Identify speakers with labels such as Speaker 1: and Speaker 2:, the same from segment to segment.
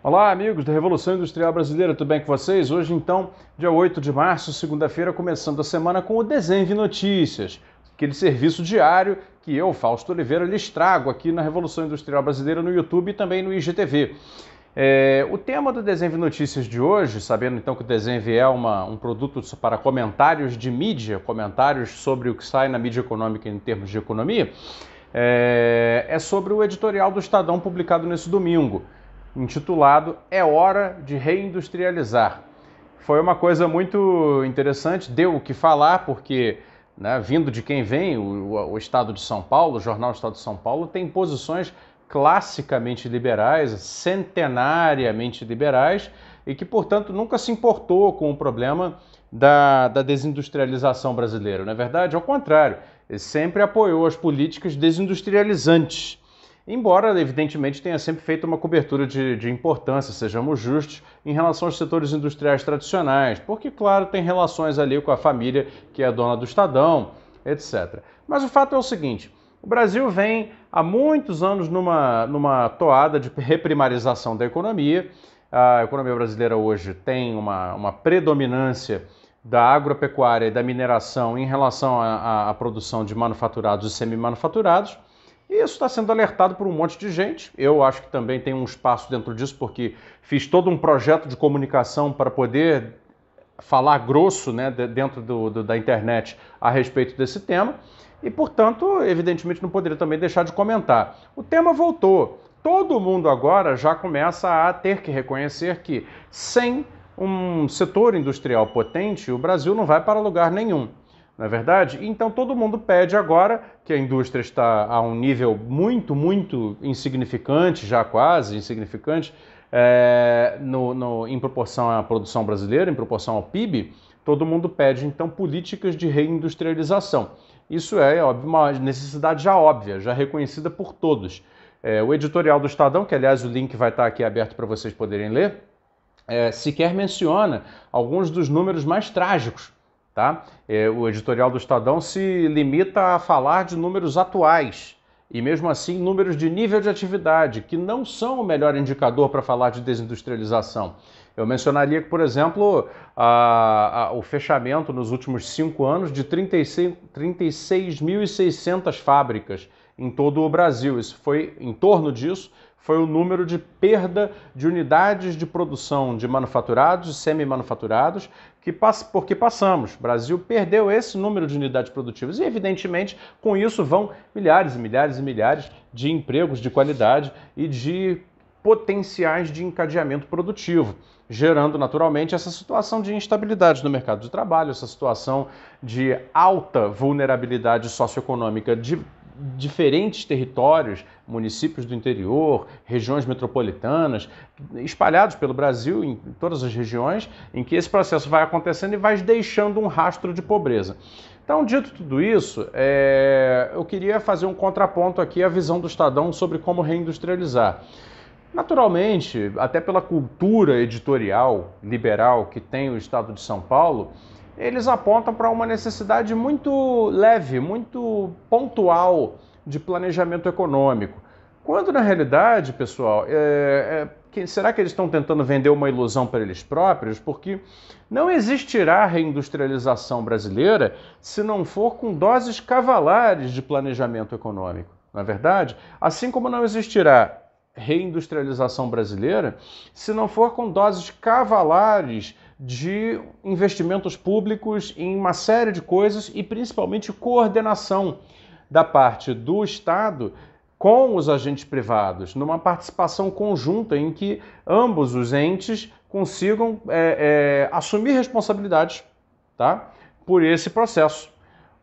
Speaker 1: Olá, amigos da Revolução Industrial Brasileira, tudo bem com vocês? Hoje, então, dia 8 de março, segunda-feira, começando a semana com o Desenve Notícias, aquele serviço diário que eu, Fausto Oliveira, lhes trago aqui na Revolução Industrial Brasileira no YouTube e também no IGTV. O tema do Desenve Notícias de hoje, sabendo então que o Desenve é um produto para comentários de mídia, comentários sobre o que sai na mídia econômica em termos de economia, é sobre o editorial do Estadão publicado nesse domingo, intitulado "É Hora de Reindustrializar". Foi uma coisa muito interessante, deu o que falar, porque, né, vindo de quem vem, o Estado de São Paulo, o jornal Estado de São Paulo, tem posições classicamente liberais, centenariamente liberais, e que, portanto, nunca se importou com o problema da desindustrialização brasileira. Não é verdade? Ao contrário, ele sempre apoiou as políticas desindustrializantes. Embora, evidentemente, tenha sempre feito uma cobertura de importância, sejamos justos, em relação aos setores industriais tradicionais, porque, claro, tem relações ali com a família que é dona do Estadão, etc. Mas o fato é o seguinte: o Brasil vem há muitos anos numa toada de reprimarização da economia. A economia brasileira hoje tem uma predominância da agropecuária e da mineração em relação à produção de manufaturados e semi-manufaturados. E isso está sendo alertado por um monte de gente. Eu acho que também tem um espaço dentro disso, porque fiz todo um projeto de comunicação para poder falar grosso, né, dentro da internet a respeito desse tema. E, portanto, evidentemente não poderia também deixar de comentar. O tema voltou. Todo mundo agora já começa a ter que reconhecer que, sem um setor industrial potente, o Brasil não vai para lugar nenhum. Não é verdade? Então todo mundo pede agora, que a indústria está a um nível muito, muito insignificante, já quase insignificante, em proporção à produção brasileira, em proporção ao PIB, todo mundo pede então políticas de reindustrialização. Isso é óbvio, uma necessidade já óbvia, já reconhecida por todos. O editorial do Estadão, que aliás o link vai estar aqui aberto para vocês poderem ler, sequer menciona alguns dos números mais trágicos. Tá? O editorial do Estadão se limita a falar de números atuais e, mesmo assim, números de nível de atividade, que não são o melhor indicador para falar de desindustrialização. Eu mencionaria, por exemplo, o fechamento nos últimos 5 anos de 36.600 fábricas em todo o Brasil. Isso foi, em torno disso, foi o número de perda de unidades de produção de manufaturados e semi-manufaturados porque passamos. O Brasil perdeu esse número de unidades produtivas e, evidentemente, com isso vão milhares e milhares e milhares de empregos de qualidade e de potenciais de encadeamento produtivo, gerando naturalmente essa situação de instabilidade no mercado de trabalho, essa situação de alta vulnerabilidade socioeconômica de diferentes territórios, municípios do interior, regiões metropolitanas, espalhados pelo Brasil, em todas as regiões, em que esse processo vai acontecendo e vai deixando um rastro de pobreza. Então, dito tudo isso, eu queria fazer um contraponto aqui à visão do Estadão sobre como reindustrializar. Naturalmente, até pela cultura editorial liberal que tem o Estado de São Paulo, eles apontam para uma necessidade muito leve, muito pontual de planejamento econômico. Quando, na realidade, pessoal, será que eles estão tentando vender uma ilusão para eles próprios? Porque não existirá reindustrialização brasileira se não for com doses cavalares de planejamento econômico, não é verdade? Assim como não existirá reindustrialização brasileira se não for com doses cavalares de investimentos públicos em uma série de coisas e principalmente coordenação da parte do Estado com os agentes privados, numa participação conjunta em que ambos os entes consigam assumir responsabilidades, tá, por esse processo.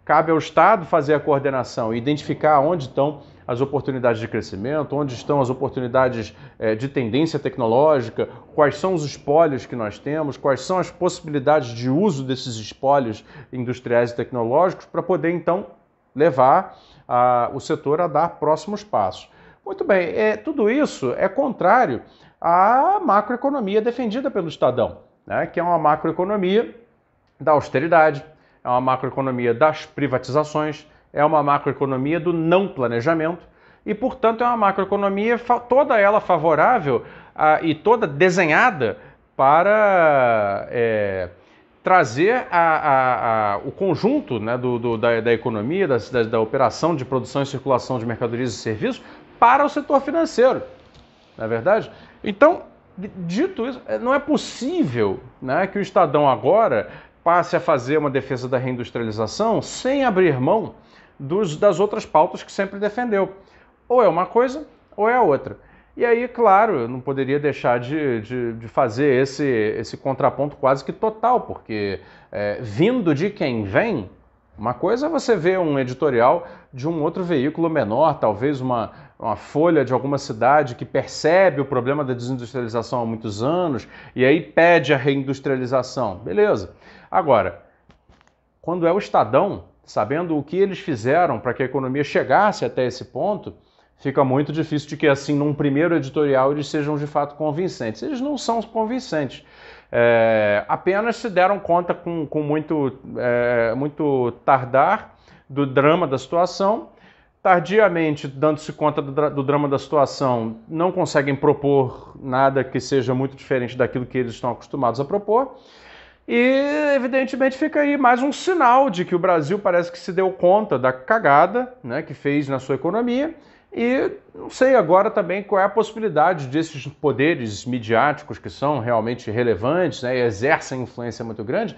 Speaker 1: Cabe ao Estado fazer a coordenação e identificar onde estão as oportunidades de crescimento, onde estão as oportunidades de tendência tecnológica, quais são os espólios que nós temos, quais são as possibilidades de uso desses espólios industriais e tecnológicos para poder, então, levar o setor a dar próximos passos. Muito bem, tudo isso é contrário à macroeconomia defendida pelo Estadão, né, que é uma macroeconomia da austeridade, é uma macroeconomia das privatizações, é uma macroeconomia do não planejamento, e, portanto, é uma macroeconomia toda ela favorável e toda desenhada para trazer o conjunto, né, da economia, da operação de produção e circulação de mercadorias e serviços para o setor financeiro, não é verdade? Então, dito isso, não é possível, né, que o Estadão agora passe a fazer uma defesa da reindustrialização sem abrir mão das outras pautas que sempre defendeu. Ou é uma coisa, ou é a outra. E aí, claro, eu não poderia deixar de fazer esse contraponto quase que total, porque vindo de quem vem, uma coisa é você ver um editorial de um outro veículo menor, talvez uma folha de alguma cidade que percebe o problema da desindustrialização há muitos anos e aí pede a reindustrialização. Beleza. Agora, quando é o Estadão, sabendo o que eles fizeram para que a economia chegasse até esse ponto, fica muito difícil de que, assim, num primeiro editorial, eles sejam de fato convincentes. Eles não são convincentes. Apenas se deram conta com muito tardar do drama da situação. Tardiamente, dando-se conta do drama da situação, não conseguem propor nada que seja muito diferente daquilo que eles estão acostumados a propor. E, evidentemente, fica aí mais um sinal de que o Brasil parece que se deu conta da cagada, né, que fez na sua economia. E não sei agora também qual é a possibilidade desses poderes midiáticos que são realmente relevantes, né, e exercem influência muito grande,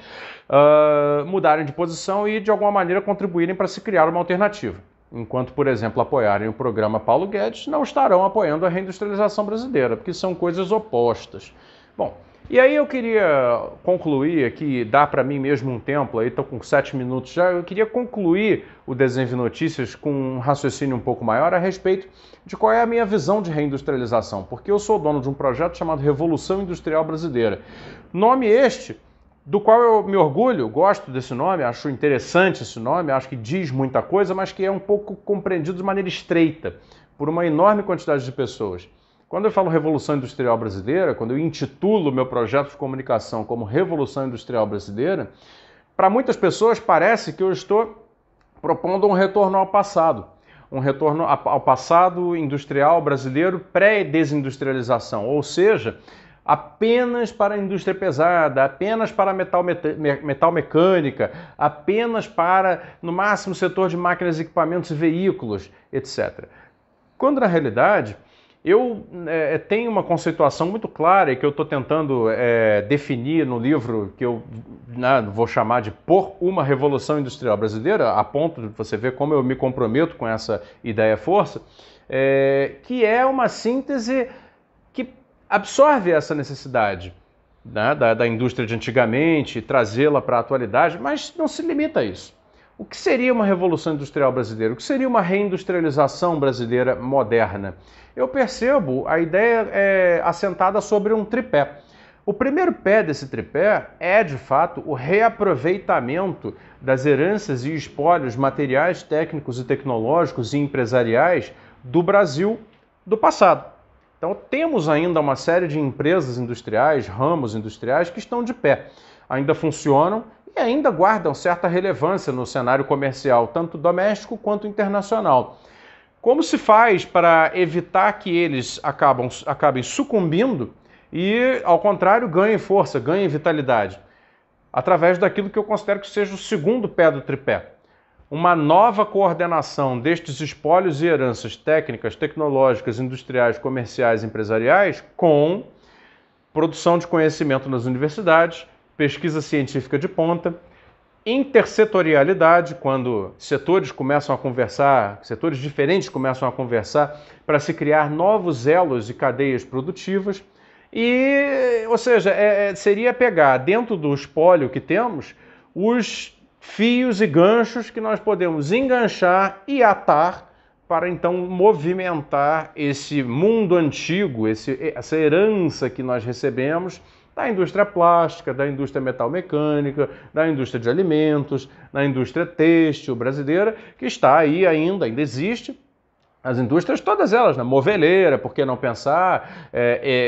Speaker 1: mudarem de posição e, de alguma maneira, contribuírem para se criar uma alternativa. Enquanto, por exemplo, apoiarem o programa Paulo Guedes, não estarão apoiando a reindustrialização brasileira, porque são coisas opostas. Bom, e aí eu queria concluir aqui, dá para mim mesmo um tempo, aí estou com 7 minutos já, eu queria concluir o Desenve Notícias com um raciocínio um pouco maior a respeito de qual é a minha visão de reindustrialização, porque eu sou dono de um projeto chamado Revolução Industrial Brasileira. Nome este, do qual eu me orgulho, gosto desse nome, acho interessante esse nome, acho que diz muita coisa, mas que é um pouco compreendido de maneira estreita por uma enorme quantidade de pessoas. Quando eu falo Revolução Industrial Brasileira, quando eu intitulo o meu projeto de comunicação como Revolução Industrial Brasileira, para muitas pessoas parece que eu estou propondo um retorno ao passado. Um retorno ao passado industrial brasileiro pré-desindustrialização, ou seja, apenas para a indústria pesada, apenas para a metal mecânica, apenas para, no máximo, o setor de máquinas, equipamentos e veículos, etc. Quando, na realidade, eu tenho uma conceituação muito clara e que eu estou tentando definir no livro que eu vou chamar de Por uma Revolução Industrial Brasileira, a ponto de você ver como eu me comprometo com essa ideia-força, que é uma síntese que absorve essa necessidade, né, da indústria de antigamente, trazê-la para a atualidade, mas não se limita a isso. O que seria uma revolução industrial brasileira? O que seria uma reindustrialização brasileira moderna? Eu percebo a ideia assentada sobre um tripé. O primeiro pé desse tripé é, de fato, o reaproveitamento das heranças e espólios materiais, técnicos e tecnológicos e empresariais do Brasil do passado. Então, temos ainda uma série de empresas industriais, ramos industriais que estão de pé, ainda funcionam e ainda guardam certa relevância no cenário comercial, tanto doméstico quanto internacional. Como se faz para evitar que eles acabem sucumbindo e, ao contrário, ganhem força, ganhem vitalidade? Através daquilo que eu considero que seja o segundo pé do tripé. Uma nova coordenação destes espólios e heranças técnicas, tecnológicas, industriais, comerciais e empresariais com produção de conhecimento nas universidades, pesquisa científica de ponta, intersetorialidade, quando setores começam a conversar, setores diferentes começam a conversar para se criar novos elos e cadeias produtivas, ou seja, seria pegar dentro do espólio que temos os fios e ganchos que nós podemos enganchar e atar para então movimentar esse mundo antigo, essa herança que nós recebemos da indústria plástica, da indústria metalmecânica, da indústria de alimentos, da indústria têxtil brasileira, que está aí ainda existe. As indústrias, todas elas, né? Moveleira, por que não pensar,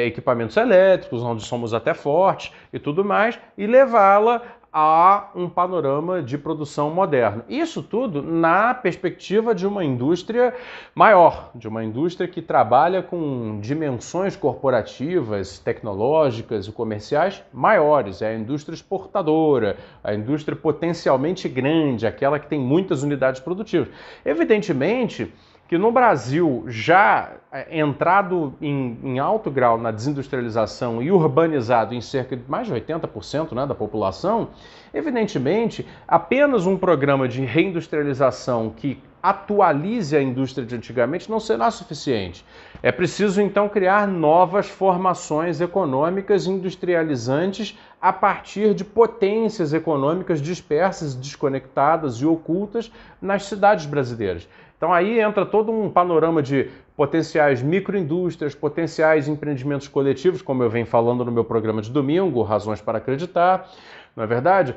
Speaker 1: equipamentos elétricos, onde somos até fortes e tudo mais, e levá-la a um panorama de produção moderno. Isso tudo na perspectiva de uma indústria maior, de uma indústria que trabalha com dimensões corporativas, tecnológicas e comerciais maiores. É a indústria exportadora, a indústria potencialmente grande, aquela que tem muitas unidades produtivas. Evidentemente que no Brasil, já entrado em alto grau na desindustrialização e urbanizado em cerca de mais de 80%, né, da população, evidentemente, apenas um programa de reindustrialização que atualize a indústria de antigamente não será suficiente. É preciso, então, criar novas formações econômicas industrializantes a partir de potências econômicas dispersas, desconectadas e ocultas nas cidades brasileiras. Então aí entra todo um panorama de potenciais microindústrias, potenciais empreendimentos coletivos, como eu venho falando no meu programa de domingo, Razões para Acreditar, não é verdade?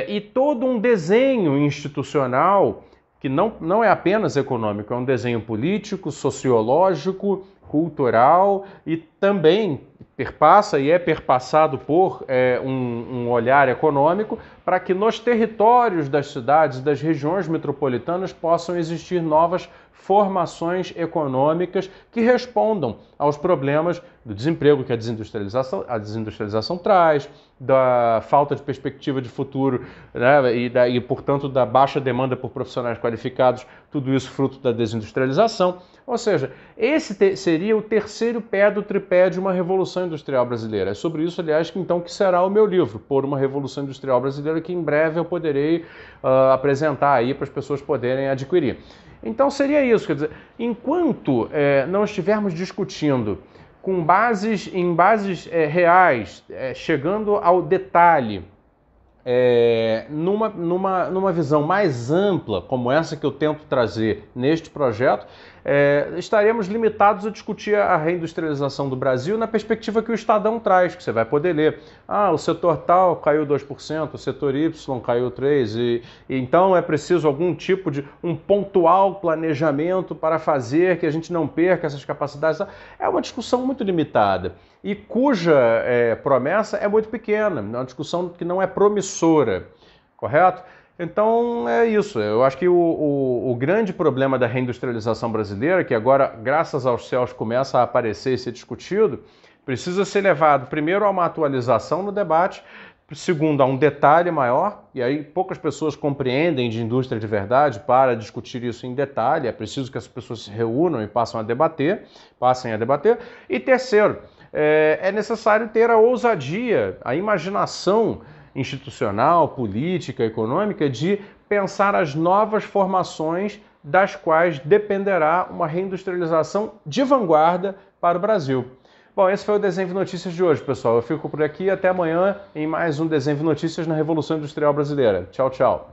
Speaker 1: E todo um desenho institucional que não é apenas econômico, é um desenho político, sociológico, cultural e também perpassa e é perpassado por um olhar econômico para que nos territórios das cidades e das regiões metropolitanas possam existir novas formações econômicas que respondam aos problemas do desemprego que a desindustrialização traz, da falta de perspectiva de futuro, né, e, portanto, da baixa demanda por profissionais qualificados, tudo isso fruto da desindustrialização. Ou seja, esse seria o terceiro pé do tripé de uma revolução industrial brasileira. É sobre isso, aliás, que será o meu livro, Por uma Revolução Industrial Brasileira, que em breve eu poderei apresentar aí para as pessoas poderem adquirir. Então seria isso, quer dizer, enquanto não estivermos discutindo com bases reais, chegando ao detalhe, numa visão mais ampla, como essa que eu tento trazer neste projeto, estaremos limitados a discutir a reindustrialização do Brasil na perspectiva que o Estadão traz, que você vai poder ler. O setor tal caiu 2%, o setor Y caiu 3%, e então é preciso algum tipo de um pontual planejamento para fazer que a gente não perca essas capacidades. É uma discussão muito limitada e cuja promessa é muito pequena, é uma discussão que não é promissora, correto? Então é isso, eu acho que o grande problema da reindustrialização brasileira, que agora, graças aos céus, começa a aparecer e ser discutido, precisa ser levado primeiro a uma atualização no debate, segundo a um detalhe maior, e aí poucas pessoas compreendem de indústria de verdade para discutir isso em detalhe, é preciso que as pessoas se reúnam e passem a debater, e terceiro, é necessário ter a ousadia, a imaginação institucional, política, econômica, de pensar as novas formações das quais dependerá uma reindustrialização de vanguarda para o Brasil. Bom, esse foi o Desenho Notícias de hoje, pessoal. Eu fico por aqui até amanhã em mais um Desenho Notícias na Revolução Industrial Brasileira. Tchau, tchau.